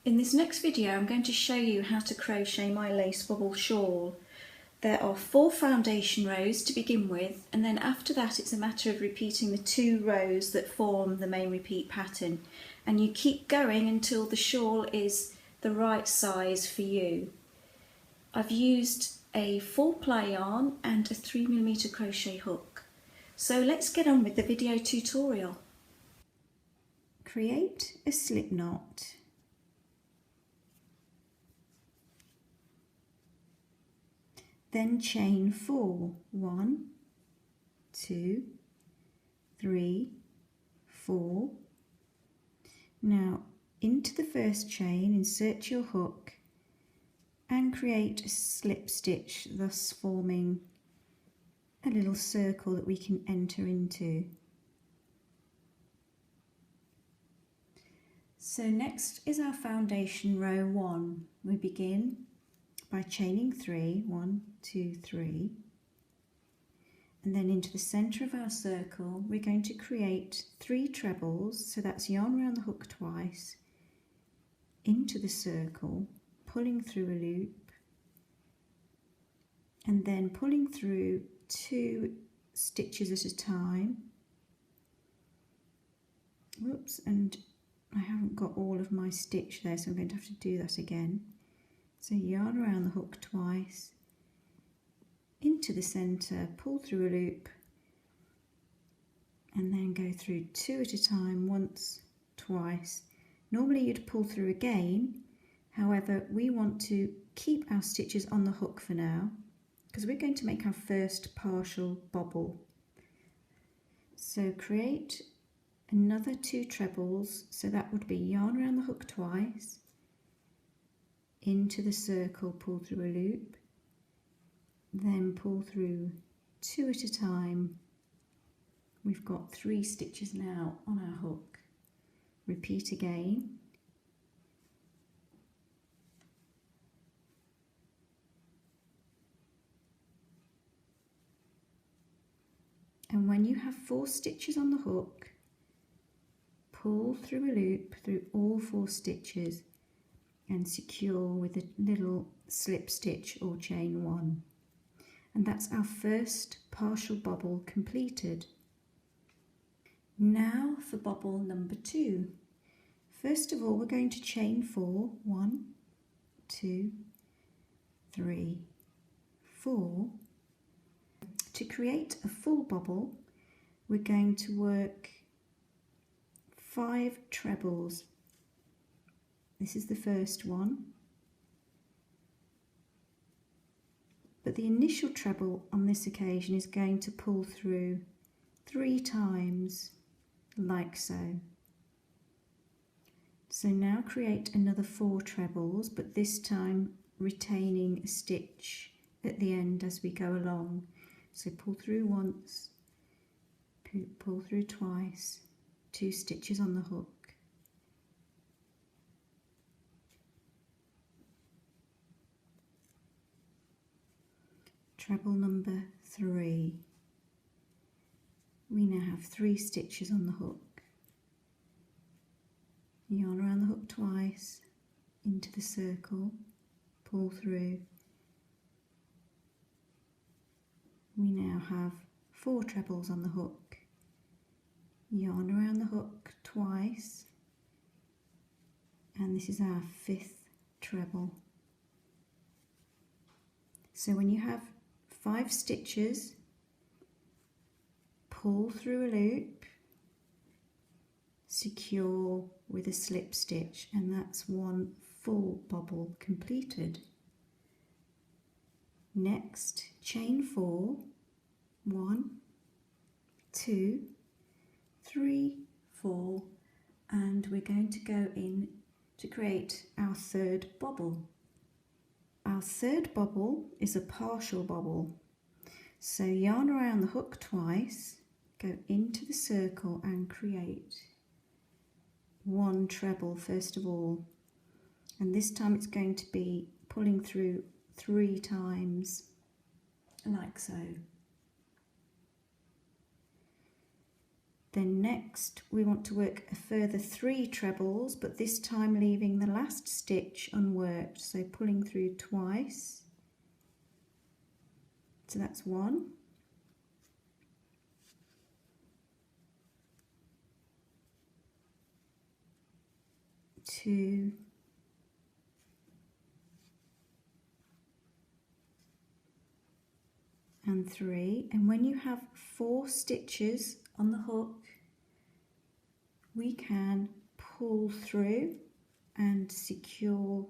In this next video I'm going to show you how to crochet my lace bubble shawl. There are 4 foundation rows to begin with, and then after that it's a matter of repeating the 2 rows that form the main repeat pattern, and you keep going until the shawl is the right size for you. I've used a 4-ply yarn and a 3mm crochet hook. So let's get on with the video tutorial. Create a slip knot. Then chain 4. 1, 2, 3, 4. Now into the first chain insert your hook and create a slip stitch, thus forming a little circle that we can enter into. So next is our foundation row 1. We begin by chaining 3, 1, 2, 3, and then into the centre of our circle we're going to create 3 trebles, so that's yarn around the hook twice, into the circle, pulling through a loop, and then pulling through 2 stitches at a time. Whoops, and I haven't got all of my stitch there, so I'm going to have to do that again. So yarn around the hook twice, into the centre, pull through a loop, and then go through 2 at a time, once, twice. Normally you'd pull through again, however we want to keep our stitches on the hook for now, because we're going to make our first partial bobble. So create another 2 trebles, so that would be yarn around the hook twice, into the circle, pull through a loop, then pull through 2 at a time. We've got 3 stitches now on our hook. Repeat again. And when you have 4 stitches on the hook, pull through a loop through all 4 stitches and secure with a little slip stitch or chain 1. And that's our first partial bobble completed. Now for bobble number 2. First of all we're going to chain 4, 1, 2, 3, 4. To create a full bobble we're going to work 5 trebles. This is the first one, but the initial treble on this occasion is going to pull through 3 times, like so. So now create another 4 trebles, but this time retaining a stitch at the end as we go along. So pull through once, pull through twice, 2 stitches on the hook. Treble number 3. We now have 3 stitches on the hook. Yarn around the hook twice, into the circle, pull through. We now have 4 trebles on the hook. Yarn around the hook twice, and this is our 5th treble. So when you have 5 stitches, pull through a loop, secure with a slip stitch, and that's 1 full bobble completed. Next, chain 4, 1, 2, 3, 4, and we're going to go in to create our 3rd bobble. Our 3rd bobble is a partial bobble. So yarn around the hook twice, go into the circle and create 1 treble first of all. And this time it's going to be pulling through 3 times, like so. Then next we want to work a further 3 trebles, but this time leaving the last stitch unworked, so pulling through twice. So that's 1, 2, and 3. And when you have 4 stitches on the hook, we can pull through and secure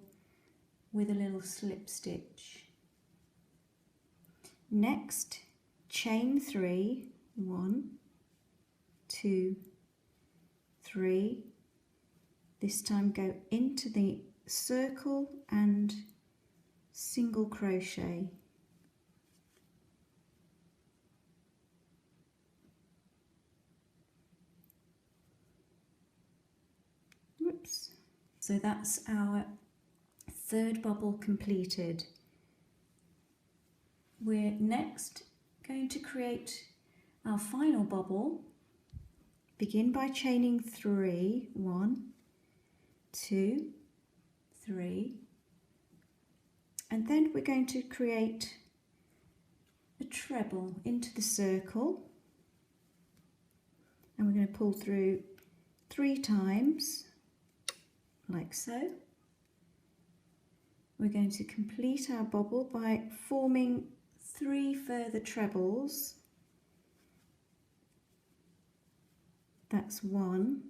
with a little slip stitch. Next, chain 3, 1, 2, 3. This time go into the circle and single crochet. Whoops. So that's our 3rd bubble completed. We're next going to create our final bubble. Begin by chaining 3, 1, 2, 3, and then we're going to create a treble into the circle, and we're going to pull through 3 times like so. We're going to complete our bubble by forming 3 further trebles. That's 1,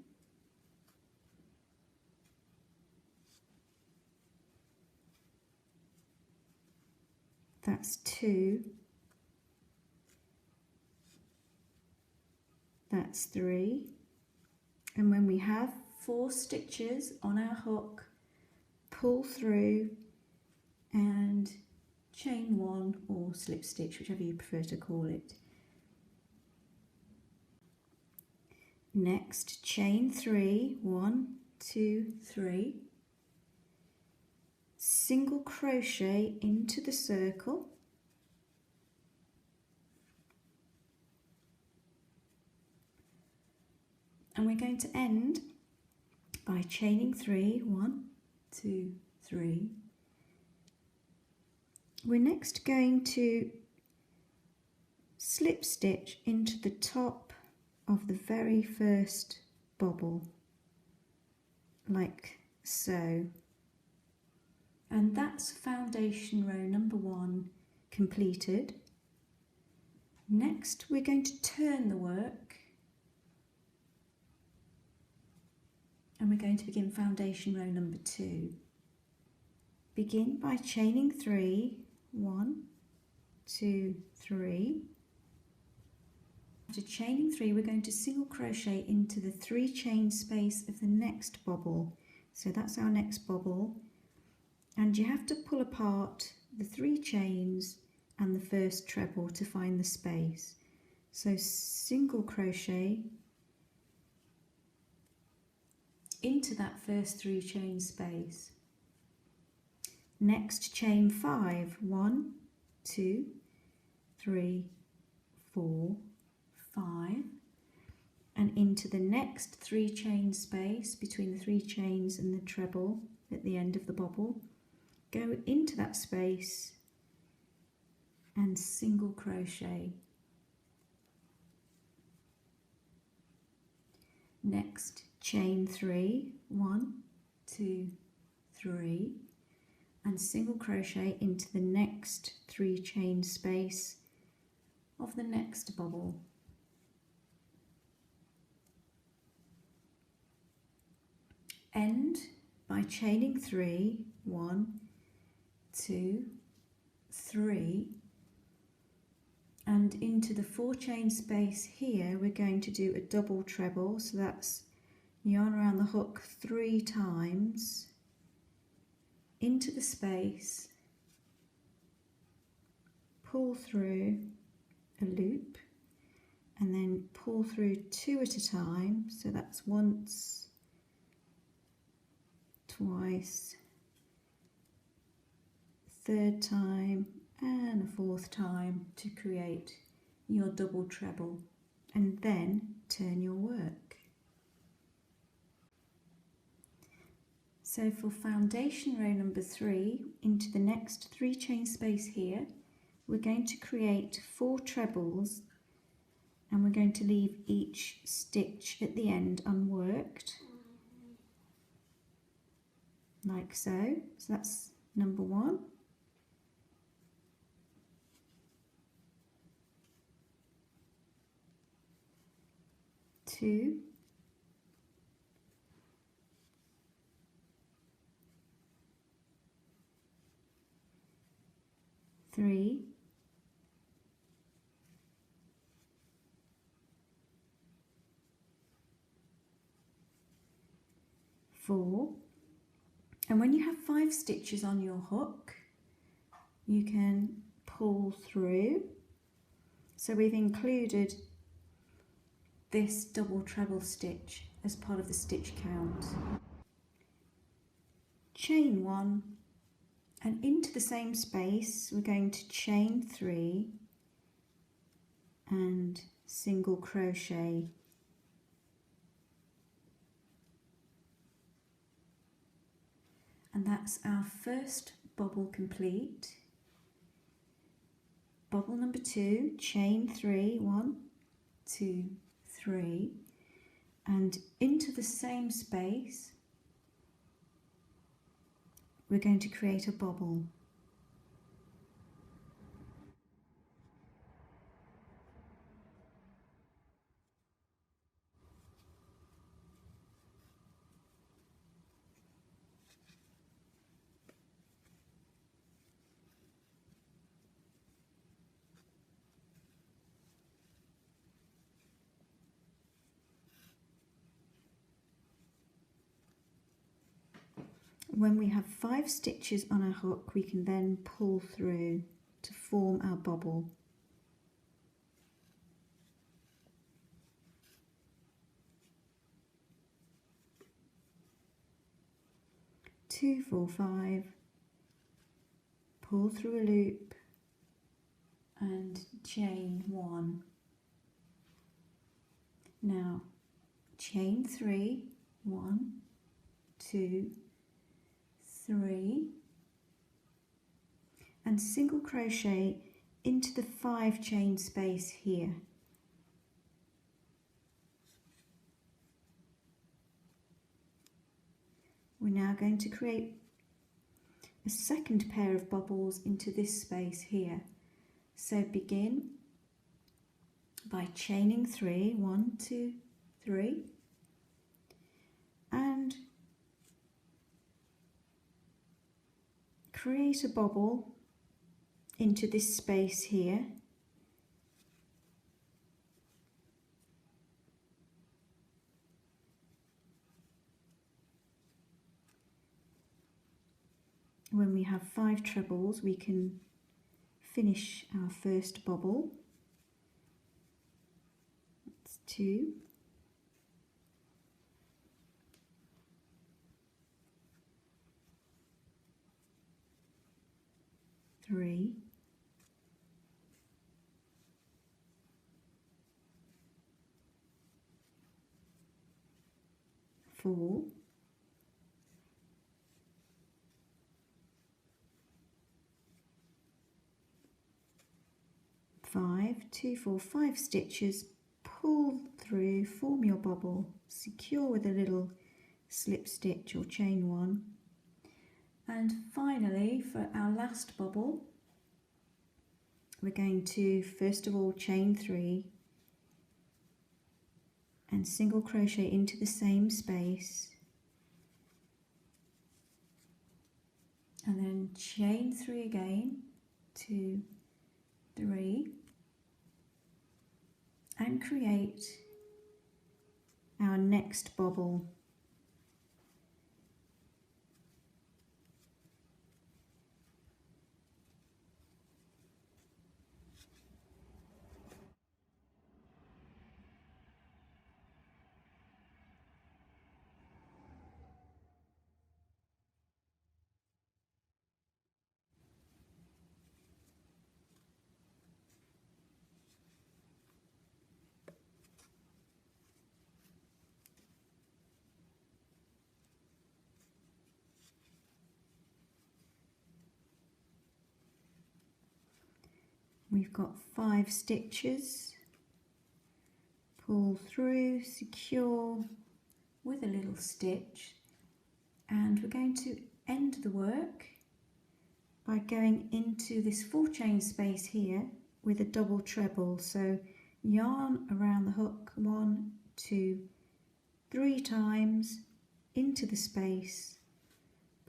that's 2, that's 3, and when we have 4 stitches on our hook, pull through and chain 1 or slip stitch, whichever you prefer to call it. Next, chain 3, 1, 2, 3, single crochet into the circle, and we're going to end by chaining 3, 1, 2, 3. We're next going to slip stitch into the top of the very first bubble, like so. And that's foundation row number 1 completed. Next we're going to turn the work, and we're going to begin foundation row number 2. Begin by chaining 3, 1, 2, 3. After chaining 3, we're going to single crochet into the 3 chain space of the next bubble. So that's our next bubble, and you have to pull apart the 3 chains and the first treble to find the space. So single crochet into that first 3 chain space. Next, chain 5, 1, 2, 3, 4, 5, and into the next 3 chain space between the 3 chains and the treble at the end of the bubble. Go into that space and single crochet. Next, chain 3, 1, 2, 3, and single crochet into the next 3 chain space of the next bubble. End by chaining 3, 1, 2, 3, and into the 4 chain space here we're going to do a double treble, so that's yarn around the hook 3 times, into the space, pull through a loop, and then pull through 2 at a time, so that's once, twice, 3rd time and a 4th time to create your double treble, and then turn your work. So for foundation row number 3, into the next 3 chain space here, we're going to create 4 trebles, and we're going to leave each stitch at the end unworked, like so. So that's number 1. Two, 3, 4, and when you have 5 stitches on your hook, you can pull through. So we've included this double treble stitch as part of the stitch count. Chain 1, and into the same space we're going to chain 3 and single crochet. And that's our first bubble complete. Bubble number 2, chain 3, 1, 2, 3, and into the same space we're going to create a bubble. When we have 5 stitches on our hook, we can then pull through to form our bubble. Two, 4, 5, pull through a loop and chain 1. Now chain 3, 1, 2, 3, and single crochet into the 5 chain space here. We're now going to create a second pair of bubbles into this space here. So begin by chaining 3, 1, 2, 3, and create a bubble into this space here. When we have 5 trebles, we can finish our first bubble. That's 2, 3, 4, 5, 2, 4, 5 stitches, pull through, form your bubble, secure with a little slip stitch or chain 1. And finally, for our last bubble, we're going to first of all chain 3 and single crochet into the same space, and then chain 3 again, 2, 3, and create our next bubble. We've got 5 stitches, pull through, secure with a little stitch, and we're going to end the work by going into this 4 chain space here with a double treble. So yarn around the hook 1, 2, 3 times into the space,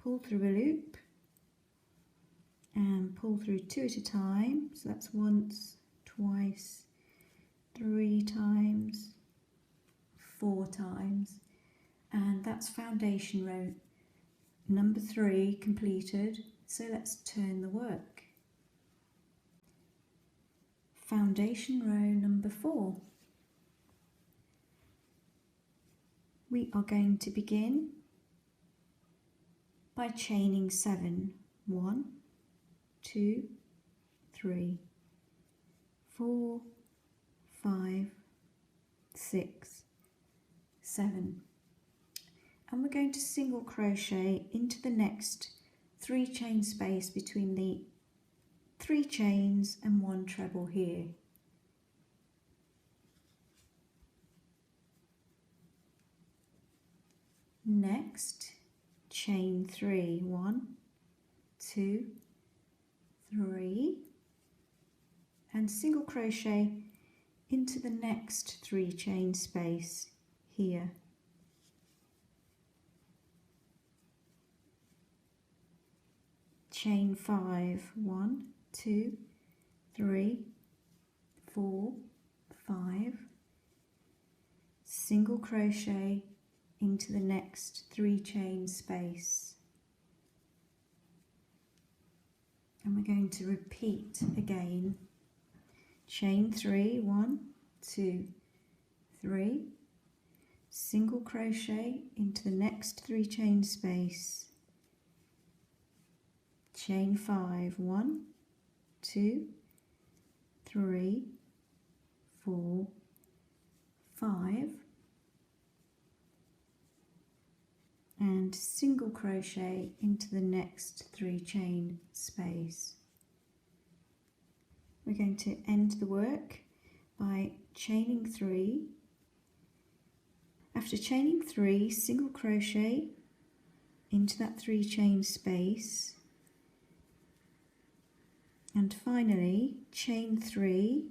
pull through a loop and pull through 2 at a time. So that's once, twice, 3 times, 4 times, and that's foundation row number 3 completed. So let's turn the work. Foundation row number 4. We are going to begin by chaining 7. 1, 2, 3, 4, 5, 6, 7. And we're going to single crochet into the next 3 chain space between the 3 chains and 1 treble here. Next, chain 3, 1, 2, 3, and single crochet into the next 3 chain space here. Chain 5, 1, 2, 3, 4, 5, single crochet into the next 3 chain space, and we're going to repeat again. Chain 3, 1, 2, 3, single crochet into the next 3 chain space, chain 5, 1, 2, 3, 4, 5, and single crochet into the next 3 chain space. We're going to end the work by chaining 3. After chaining 3, single crochet into that 3 chain space, and finally chain 3,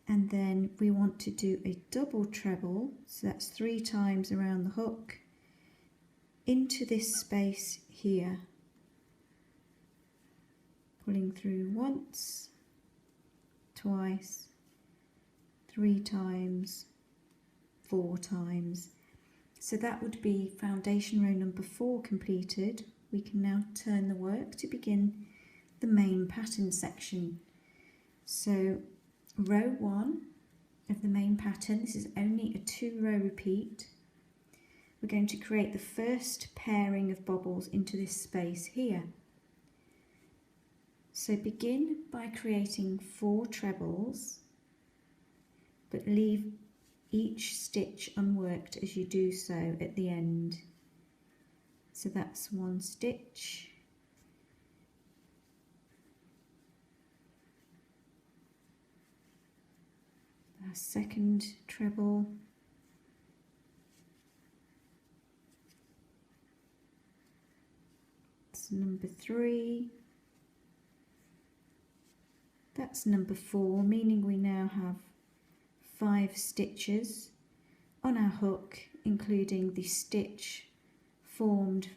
and then we want to do a double treble, so that's 3 times around the hook into this space here, pulling through once, twice, 3 times, 4 times. So that would be foundation row number 4 completed. We can now turn the work to begin the main pattern section. So row 1 of the main pattern, this is only a 2-row repeat. We're going to create the first pairing of bobbles into this space here. So begin by creating 4 trebles, but leave each stitch unworked as you do so at the end. So that's 1 stitch, a second treble, that's number 3, that's number 4, meaning we now have 5 stitches on our hook, including the stitch formed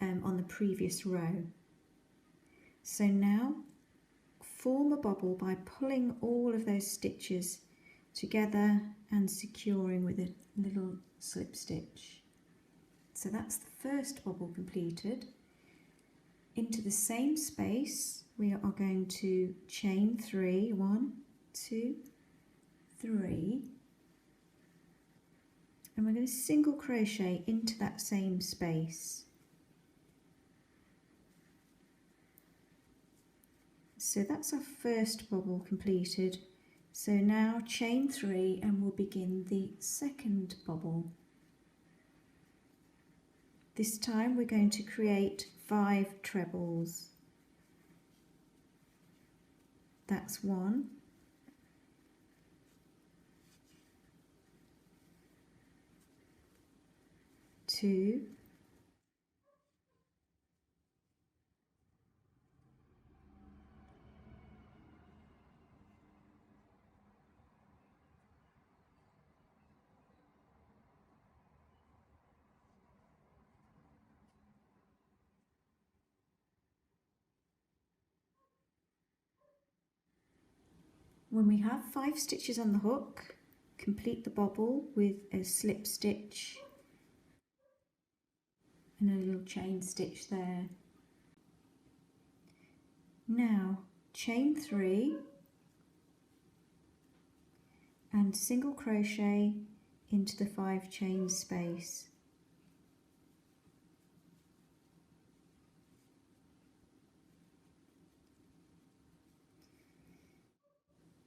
on the previous row. So now form a bobble by pulling all of those stitches together and securing with a little slip stitch. So that's the first bobble completed. Into the same space we are going to chain 3, 1, 2, 3, and we're going to single crochet into that same space. So that's our first bobble completed. So now chain 3 and we'll begin the second bobble. This time we're going to create 5 trebles. that's 1, 2, when we have 5 stitches on the hook, complete the bobble with a slip stitch and a little chain stitch there. Now chain 3 and single crochet into the 5 chain space.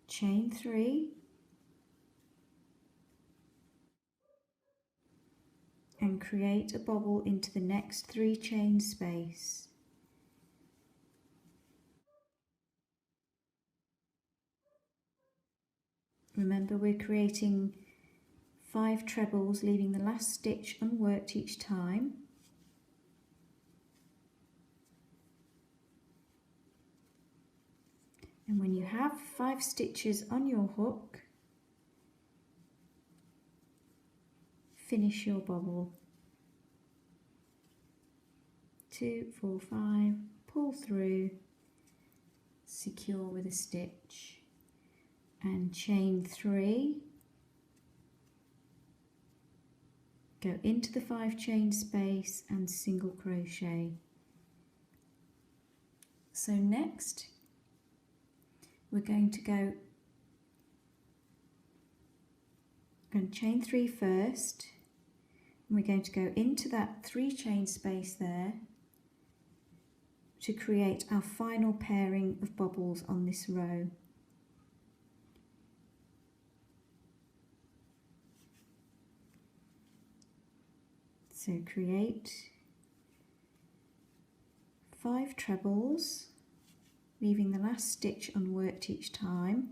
Chain 3 and create a bobble into the next 3 chain space. Remember, we're creating 5 trebles, leaving the last stitch unworked each time. And when you have 5 stitches on your hook, finish your bobble. 2, 4, 5, pull through, secure with a stitch, and chain 3, go into the 5 chain space and single crochet. So next we're going to chain 3 first, and we're going to go into that 3 chain space there to create our final pairing of bobbles on this row. So create 5 trebles, leaving the last stitch unworked each time.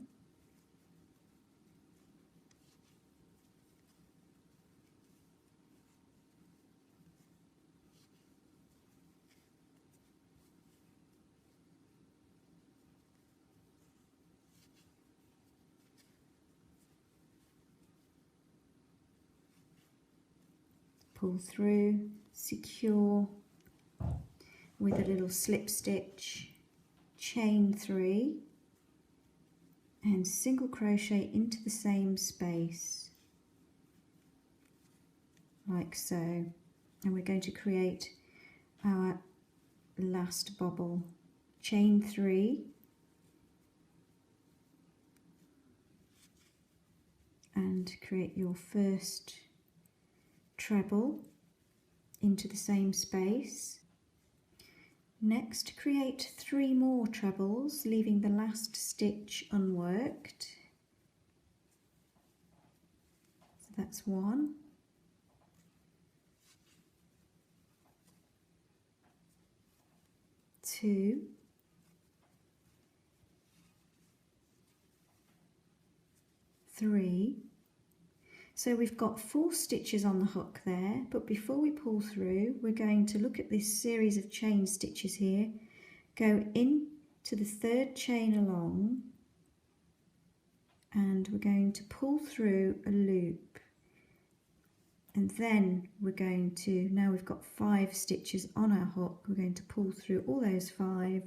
Pull through, secure with a little slip stitch, chain 3 and single crochet into the same space like so, and we're going to create our last bobble. Chain 3 and create your first treble into the same space. Next, create 3 more trebles, leaving the last stitch unworked. So that's 1, 2, 3. So we've got 4 stitches on the hook there, but before we pull through, we're going to look at this series of chain stitches here, go into the 3rd chain along, and we're going to pull through a loop, and then we're going to, now we've got 5 stitches on our hook, we're going to pull through all those 5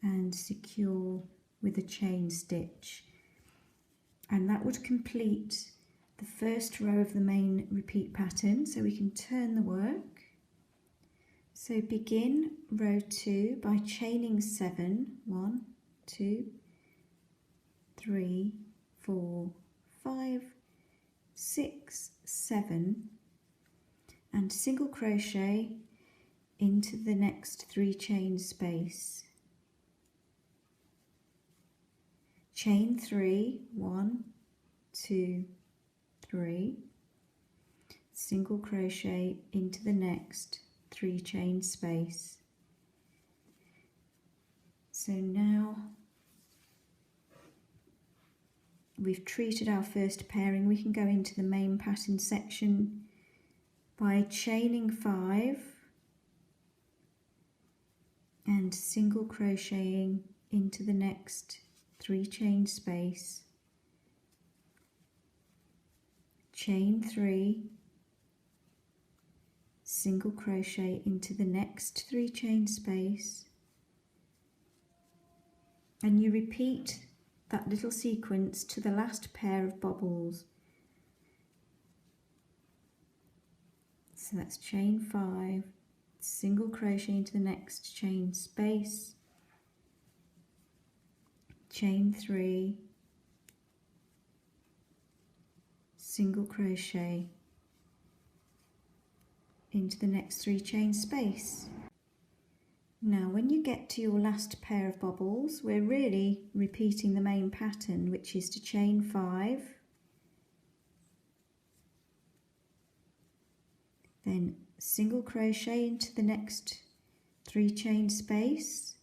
and secure with a chain stitch, and that would complete the first row of the main repeat pattern. So we can turn the work. So begin row 2 by chaining 7, 1, 2, 3, 4, 5, 6, 7, and single crochet into the next 3 chain space. Chain 3, 1, 2, 3, single crochet into the next 3 chain space. So now we've treated our first pairing, we can go into the main pattern section by chaining 5 and single crocheting into the next 3 chain space, chain 3, single crochet into the next 3 chain space, and you repeat that little sequence to the last pair of bobbles. So that's chain 5, single crochet into the next chain space, chain 3, single crochet into the next 3 chain space. Now when you get to your last pair of bobbles, we're really repeating the main pattern, which is to chain 5, then single crochet into the next 3 chain space,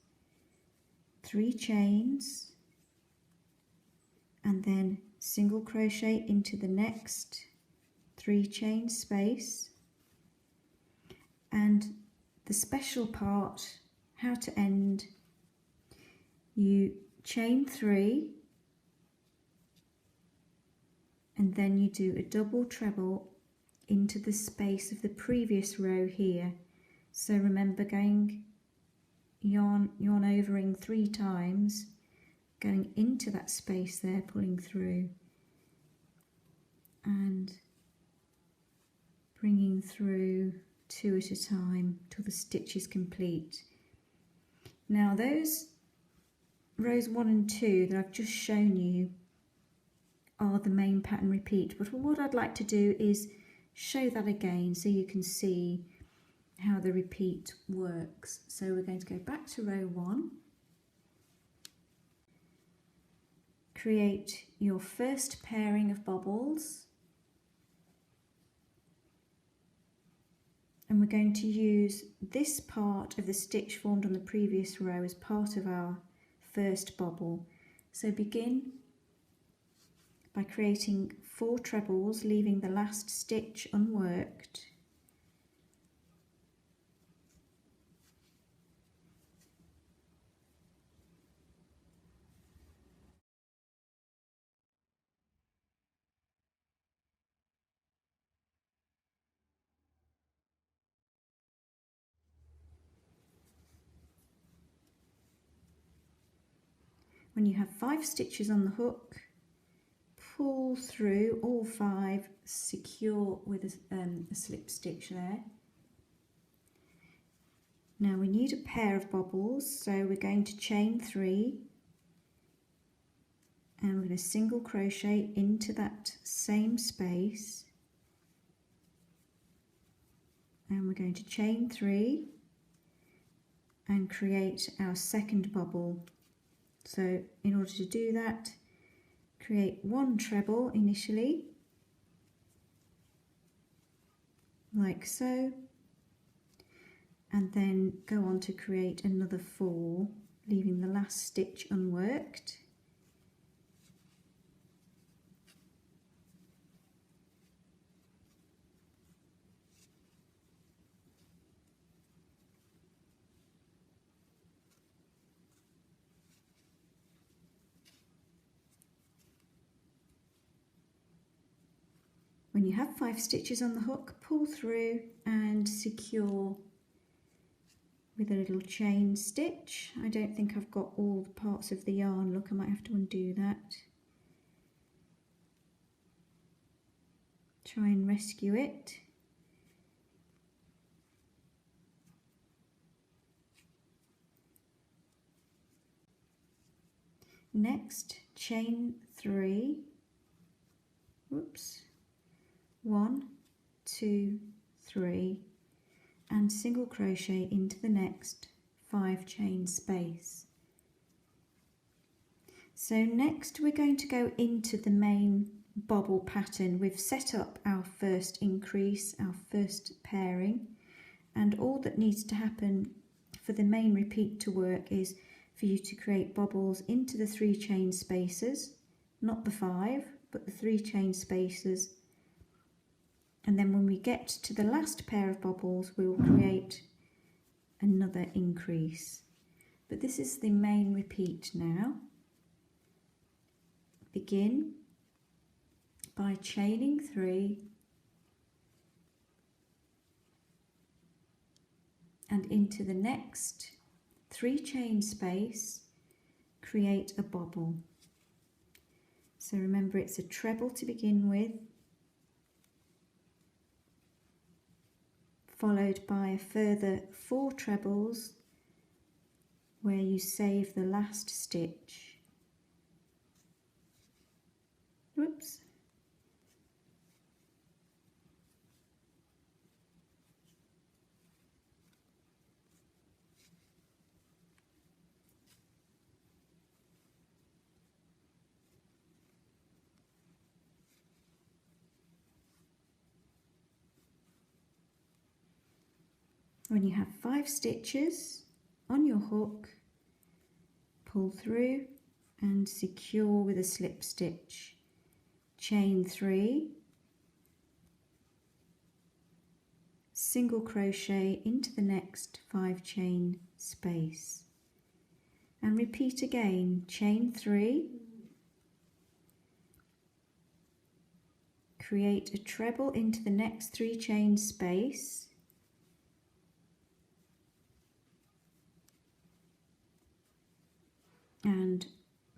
3 chains, and then single crochet into the next 3 chain space. And the special part, how to end, you chain 3 and then you do a double treble into the space of the previous row here. So remember, going yarn overing 3 times, going into that space there, pulling through and bringing through 2 at a time till the stitch is complete. Now those rows 1 and 2 that I've just shown you are the main pattern repeat, but what I'd like to do is show that again so you can see how the repeat works. So we're going to go back to row 1, create your first pairing of bobbles, and we're going to use this part of the stitch formed on the previous row as part of our first bobble. So begin by creating 4 trebles, leaving the last stitch unworked. When you have 5 stitches on the hook, pull through all 5, secure with a slip stitch there. Now we need a pair of bobbles, so we're going to chain 3 and we're going to single crochet into that same space, and we're going to chain 3 and create our second bobble. So in order to do that, create 1 treble initially, like so, and then go on to create another 4, leaving the last stitch unworked. When you have 5 stitches on the hook, pull through and secure with a little chain stitch. I don't think I've got all the parts of the yarn. Look, I might have to undo that. Try and rescue it. Next, chain 3. Whoops. 1, 2, 3, and single crochet into the next 5 chain space. So next we're going to go into the main bobble pattern. We've set up our first increase, our first pairing, and all that needs to happen for the main repeat to work is for you to create bobbles into the 3 chain spaces, not the 5, but the 3 chain spaces. And then when we get to the last pair of bobbles, we will create another increase. But this is the main repeat now. Begin by chaining 3 and into the next 3 chain space, create a bobble. So remember, it's a treble to begin with, followed by a further 4 trebles where you save the last stitch. Whoops. When you have 5 stitches on your hook, pull through and secure with a slip stitch. Chain 3, single crochet into the next 5 chain space, and repeat again. Chain 3, create a treble into the next 3 chain space, and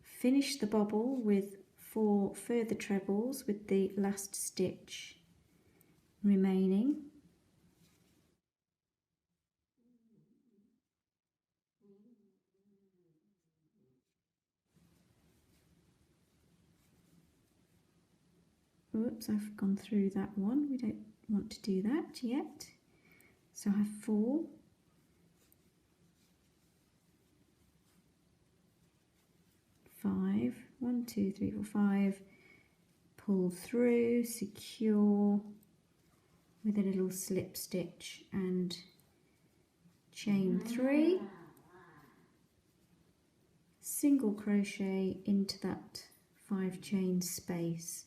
finish the bobble with 4 further trebles with the last stitch remaining. Oops, I've gone through that one. We don't want to do that yet. So I have 4. 5, 1, 2, 3, 4, 5, pull through, secure with a little slip stitch and chain 3, single crochet into that 5 chain space,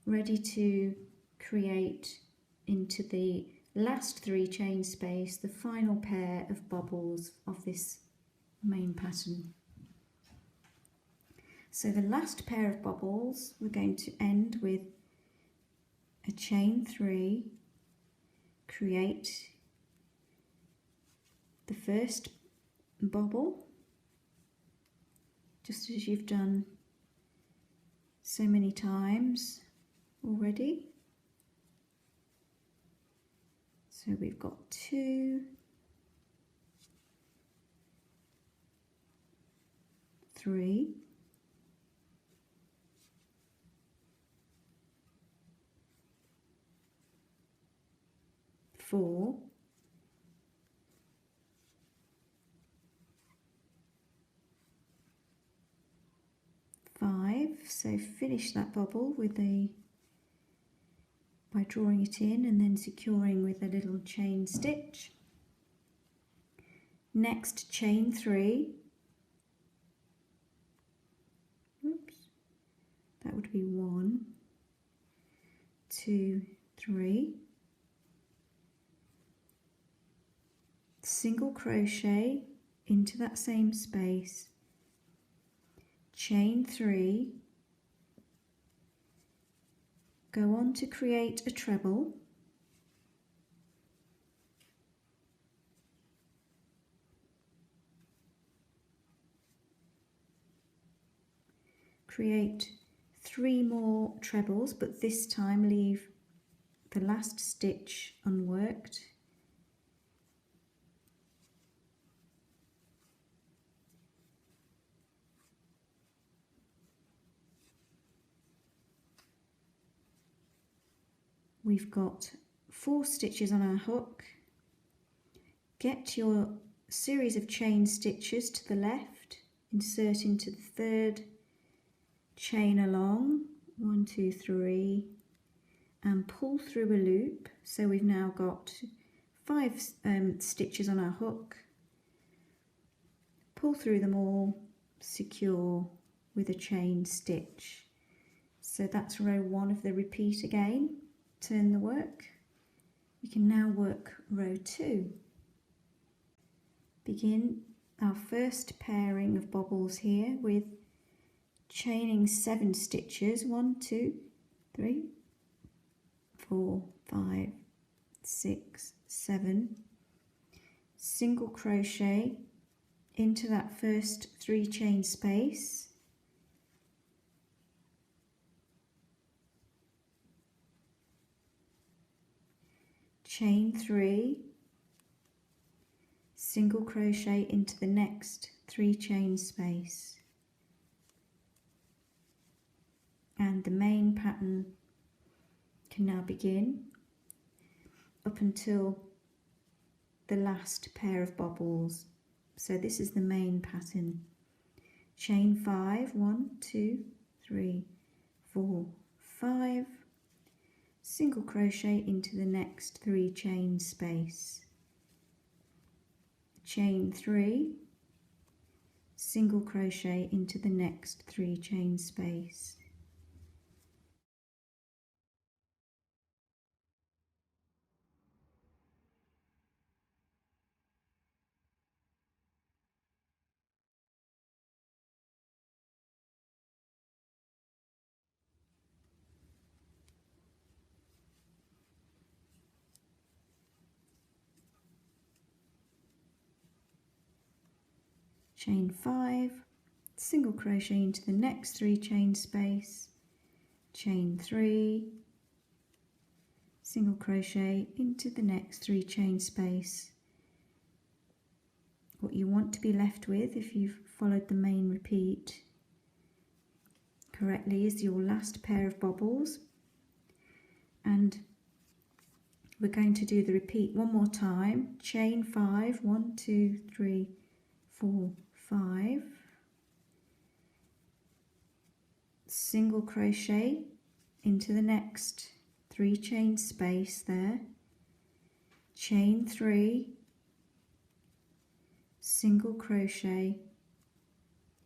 ready to create into the last 3 chain space the final pair of bobbles of this main pattern. So the last pair of bobbles, we're going to end with a chain 3, create the first bobble, just as you've done so many times already. So we've got 2, 3, 4, 5. So finish that bobble with by drawing it in and then securing with a little chain stitch. Next, chain 3. Oops, that would be 1, 2, 3. Single crochet into that same space, chain 3, go on to create a treble, create 3 more trebles, but this time leave the last stitch unworked. We've got 4 stitches on our hook. Get your series of chain stitches to the left, insert into the 3rd, chain along, 1, 2, 3, and pull through a loop. So we've now got 5 stitches on our hook. Pull through them all, secure with a chain stitch. So that's row 1 of the repeat again. Turn the work. We can now work row 2. Begin our first pairing of bobbles here with chaining 7 stitches. 1, 2, 3, 4, 5, 6, 7. Single crochet into that first 3 chain space. Chain 3, single crochet into the next 3 chain space, and the main pattern can now begin up until the last pair of bobbles. So this is the main pattern. Chain 5, 1, 2, 3, 4, 5, single crochet into the next 3 chain space, chain 3, single crochet into the next 3 chain space, chain 5, single crochet into the next 3 chain space, chain 3, single crochet into the next 3 chain space. What you want to be left with, if you've followed the main repeat correctly, is your last pair of bobbles, and we're going to do the repeat one more time. Chain 5, 1, 2, 3, 4, 5, single crochet into the next 3 chain space there, chain 3, single crochet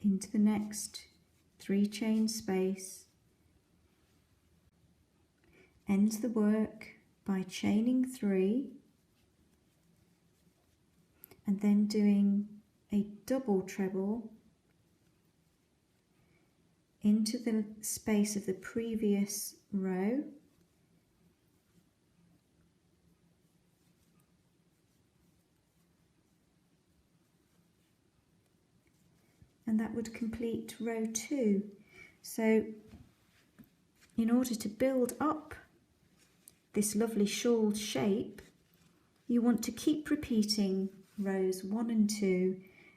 into the next 3 chain space, end the work by chaining 3 and then doing a double treble into the space of the previous row, and that would complete row 2. So in order to build up this lovely shawl shape, you want to keep repeating rows 1 and 2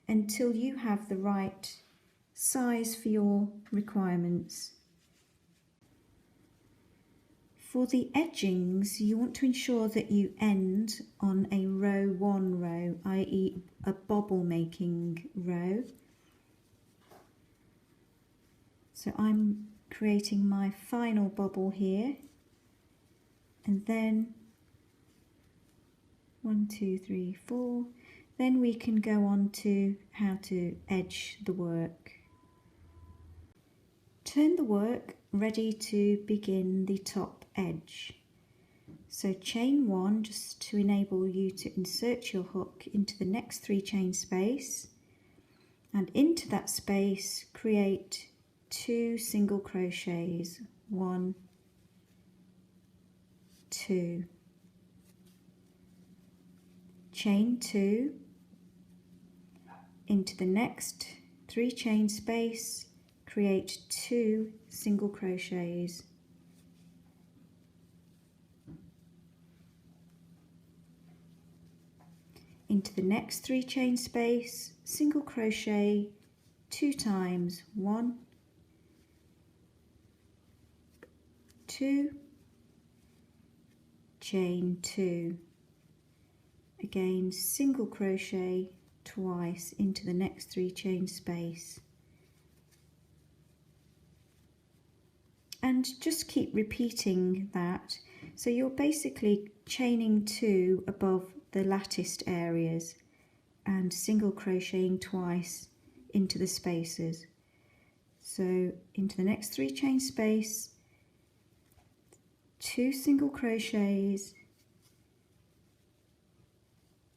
until you have the right size for your requirements. For the edgings, you want to ensure that you end on a row 1 row, i.e. a bobble making row. So I'm creating my final bobble here, and then 1, 2, 3, 4. Then we can go on to how to edge the work. Turn the work ready to begin the top edge. So chain 1 just to enable you to insert your hook into the next 3 chain space, and into that space create 2 single crochets, 1, 2, chain 2 into the next 3 chain space, create 2 single crochets, into the next 3 chain space, single crochet 2 times, 1, 2, chain 2, again single crochet twice into the next 3 chain space, and just keep repeating that. So you're basically chaining 2 above the latticed areas and single crocheting twice into the spaces. So into the next 3 chain space, 2 single crochets,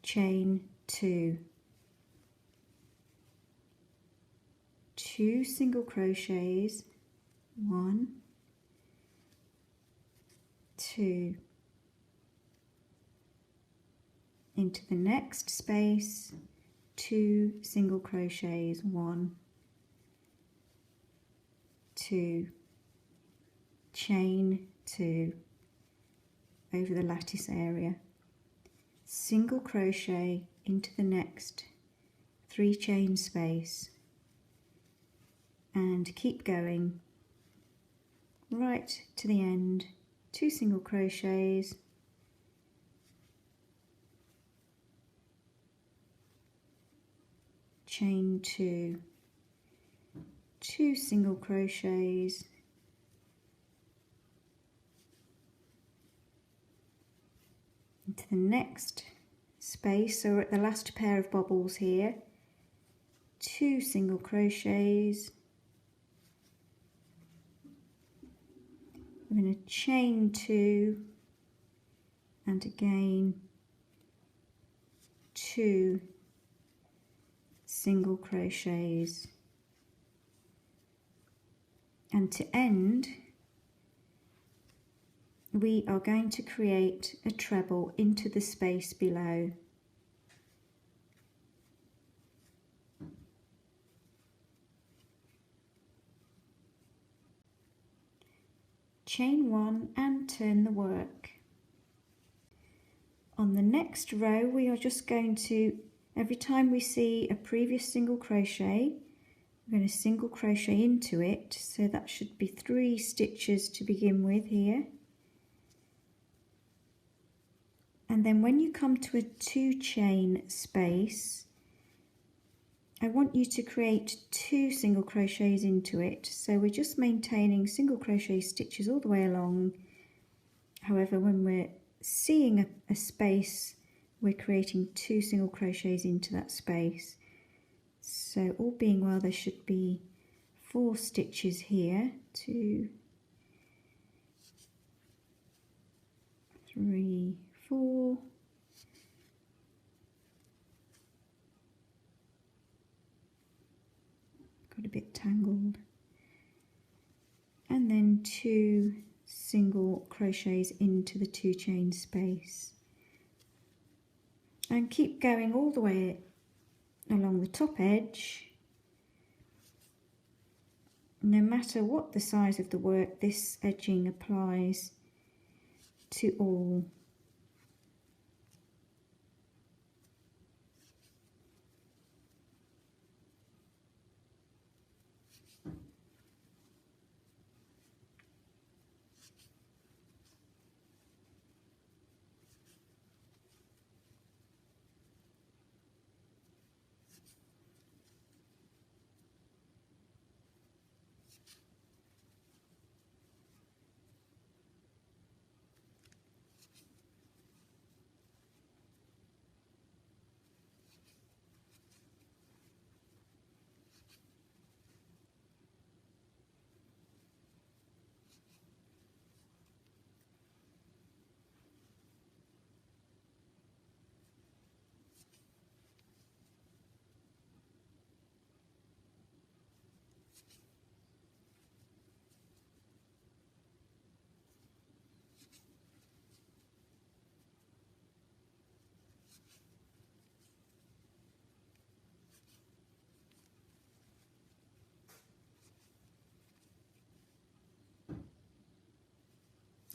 chain 2, 2 single crochets, 1, 2, into the next space, 2 single crochets, 1, 2, chain 2 over the lattice area, single crochet into the next 3 chain space, and keep going right to the end, 2 single crochets, chain 2, 2 single crochets, into the next space, so we're at the last pair of bobbles here, 2 single crochets, we're going to chain 2 and again 2 single crochets, and to end we are going to create a treble into the space below. Chain 1 and turn the work. On the next row we are just going to, every time we see a previous single crochet, we're going to single crochet into it, so that should be 3 stitches to begin with here. And then when you come to a 2 chain space, I want you to create 2 single crochets into it. So we're just maintaining single crochet stitches all the way along. However, when we're seeing a space, we're creating 2 single crochets into that space. So all being well, there should be 4 stitches here, 2, 3, 4, got a bit tangled, and then 2 single crochets into the 2 chain space, and keep going all the way along the top edge. No matter what the size of the work, this edging applies to all.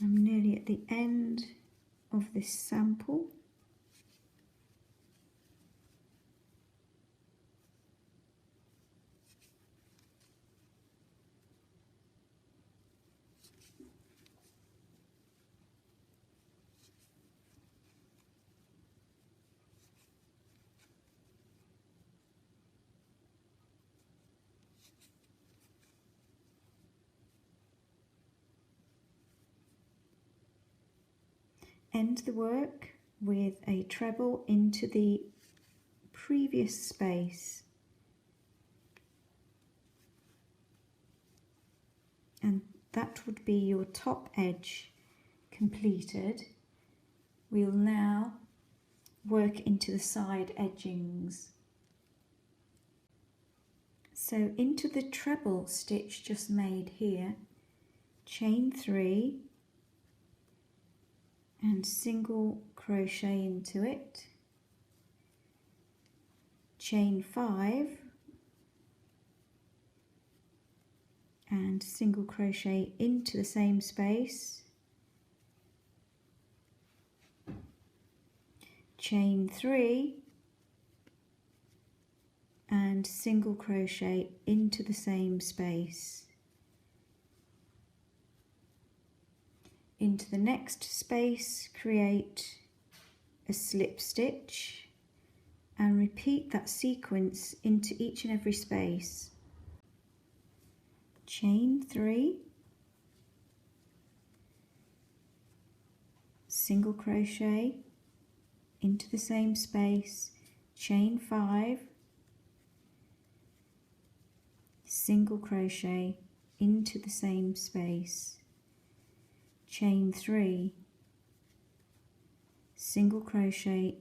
I'm nearly at the end of this sample. End the work with a treble into the previous space, and that would be your top edge completed, we'll now work into the side edgings. So into the treble stitch just made here, chain 3 and single crochet into it, chain 5 and single crochet into the same space, chain 3 and single crochet into the same space. Into the next space, create a slip stitch and repeat that sequence into each and every space. Chain 3, single crochet into the same space, chain 5, single crochet into the same space, chain 3, single crochet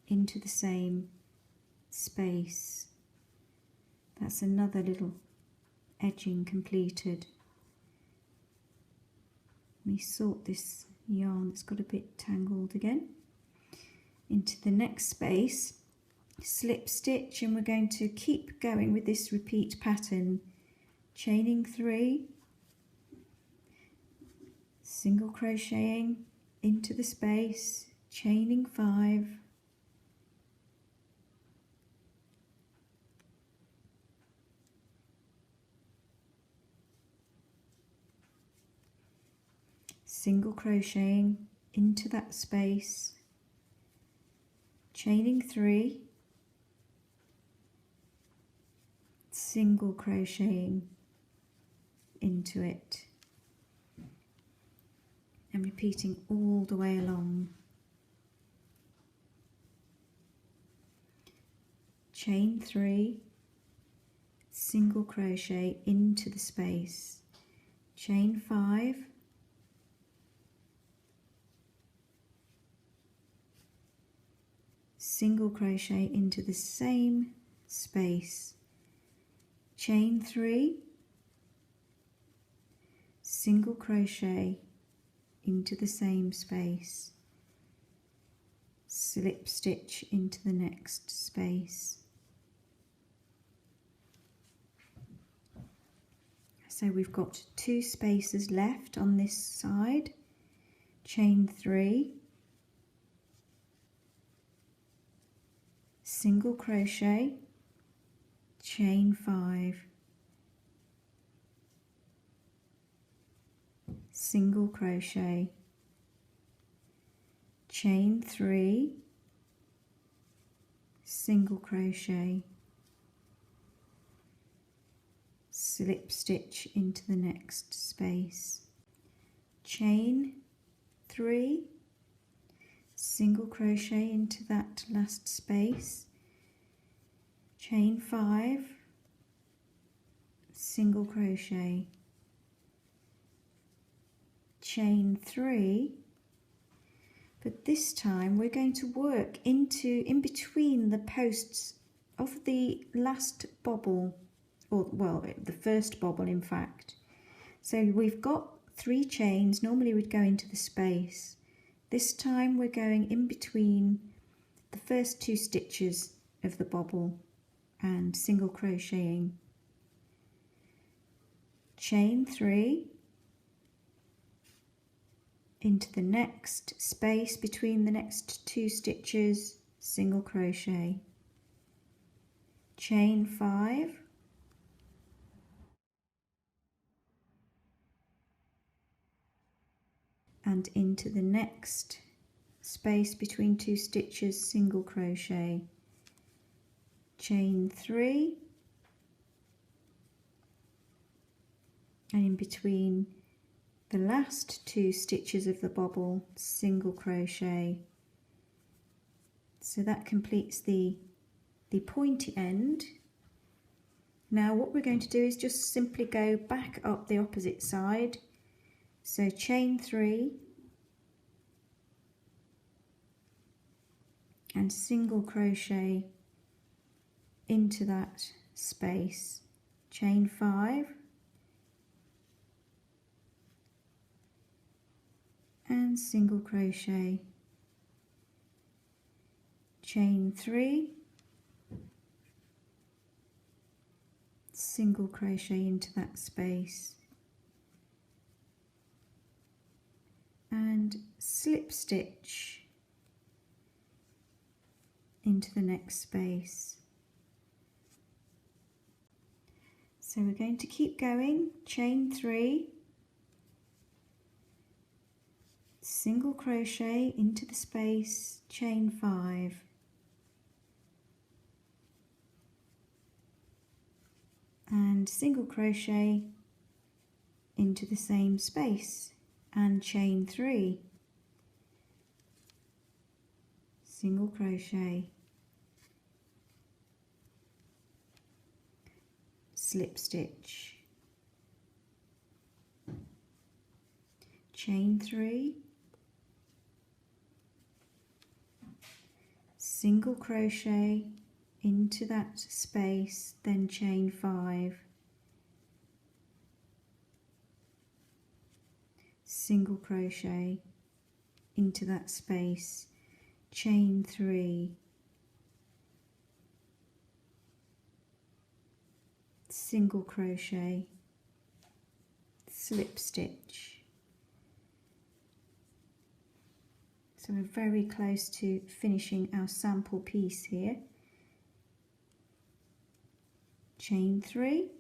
into the same space. That's another little edging completed. Let me sort this yarn that's got a bit tangled again. Into the next space, slip stitch, and we're going to keep going with this repeat pattern, chaining 3, single crocheting into the space, chaining 5, single crocheting into that space, chaining 3, single crocheting into it, and repeating all the way along. Chain 3, single crochet into the space, chain 5, single crochet into the same space, chain 3, single crochet into the same space, slip stitch into the next space. So we've got 2 spaces left on this side, chain 3, single crochet, chain 5, single crochet, chain 3, single crochet, slip stitch into the next space, chain 3, single crochet into that last space, chain 5, single crochet, chain 3, but this time we're going to work in between the posts of the last bobble, or well, the first bobble in fact. So we've got 3 chains, normally we'd go into the space. This time we're going in between the first 2 stitches of the bobble and single crocheting. Chain 3 into the next space between the next 2 stitches, single crochet, chain 5, and into the next space between 2 stitches, single crochet, chain 3, and in between the last 2 stitches of the bobble, single crochet. So that completes the pointy end. Now what we're going to do is just simply go back up the opposite side. So chain 3, and single crochet into that space, chain 5 and single crochet, chain 3, single crochet into that space and slip stitch into the next space. So we're going to keep going, chain 3, single crochet into the space, chain 5, and single crochet into the same space and chain 3, single crochet, slip stitch, chain 3, single crochet into that space, then chain 5, single crochet into that space, chain 3, single crochet, slip stitch. So we're very close to finishing our sample piece here. Chain 3,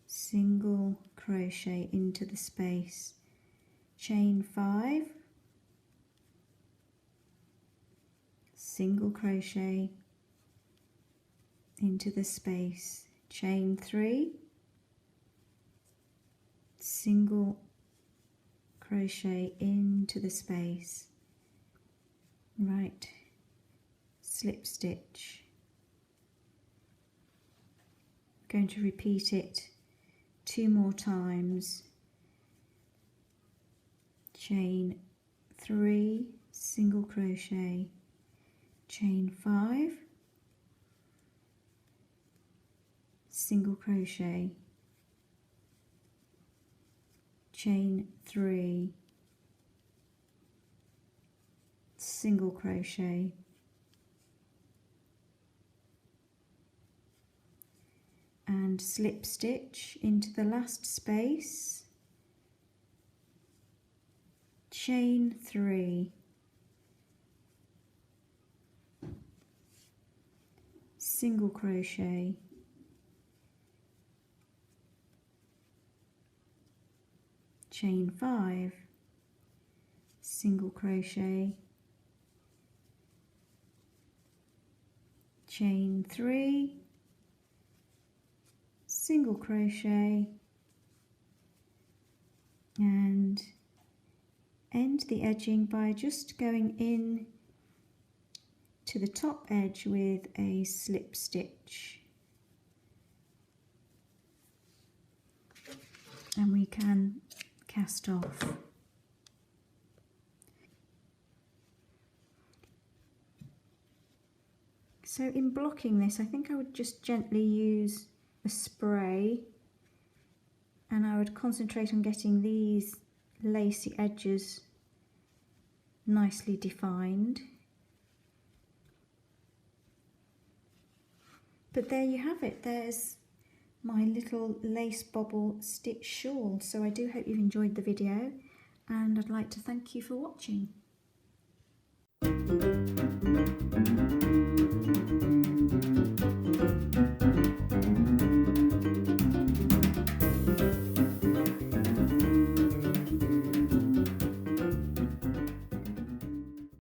single crochet into the space, chain 5, single crochet into the space, chain 3, single crochet into the space, right, slip stitch. Going to repeat it 2 more times, chain 3, single crochet, chain 5, single crochet, chain 3, single crochet, and slip stitch into the last space, chain 3, single crochet, chain 5, single crochet, chain 3, single crochet, and end the edging by just going in to the top edge with a slip stitch, and we can cast off. So in blocking this, I think I would just gently use a spray, and I would concentrate on getting these lacy edges nicely defined. But there you have it, there's my little lace bobble stitch shawl. So I do hope you've enjoyed the video, and I'd like to thank you for watching.